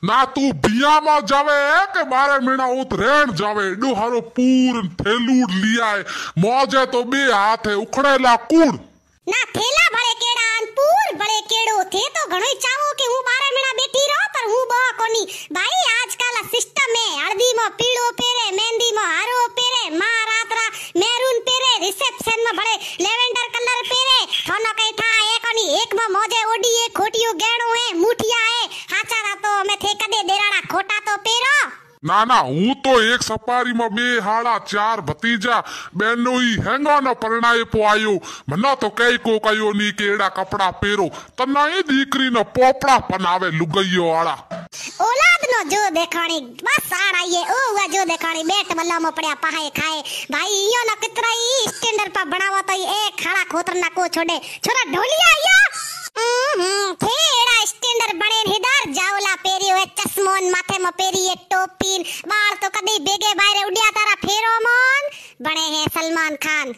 ना तू बिया में जावे के 12 महीना उत रेण जावे डोहारो पूर थेलूड लिया है मौजे तो बे हाथ है उखड़ेला कूड़ ना थेला भले केड़ा अन पूर भले केड़ो थे तो घणो चाहो कि हूं 12 महीना बैठी रहो पर हूं बो कोनी भाई आजकल सिस्टम है हल्दी में पीळो पेरे मेहंदी में हरो पेरे मां रातरा मेरून पेरे रिसेप्शन में भले लेवेंडर कलर पेरे थोनो कई था एक में मौजे ओडी है खोटियो गेणो है मुठिया है हाचारा तो मैं थे कदे देराड़ा खोटा तो पेरो ना ना हूं तो एक सपारी में बे हाड़ा 4 भतीजा बेनो ही हेंगा न परणाए पो आयो मना तो कई को कयो नी केड़ा कपड़ा पेरो तना ही दीकरी न पोपड़ा पनावे लुगइयो वाला औलाद नो जो देखाणी बस आड़ा ये ओ हुआ जो देखाणी बेट बल्ला में पड़या पहाए खाए भाई इयो न कितरा ही स्टैंडर्ड पर बनावा तो एक खड़ा खोतर ना को छोड़े छोरा ढोलिया या थेड़ा स्टैंडर्ड बने हिदार जावला पेरियो है चश्मोन माथे में पेरी है टोपीन बाल तो कदी बेगे बाहर उड़िया तारा फेरोमोन बने हैं सलमान खान।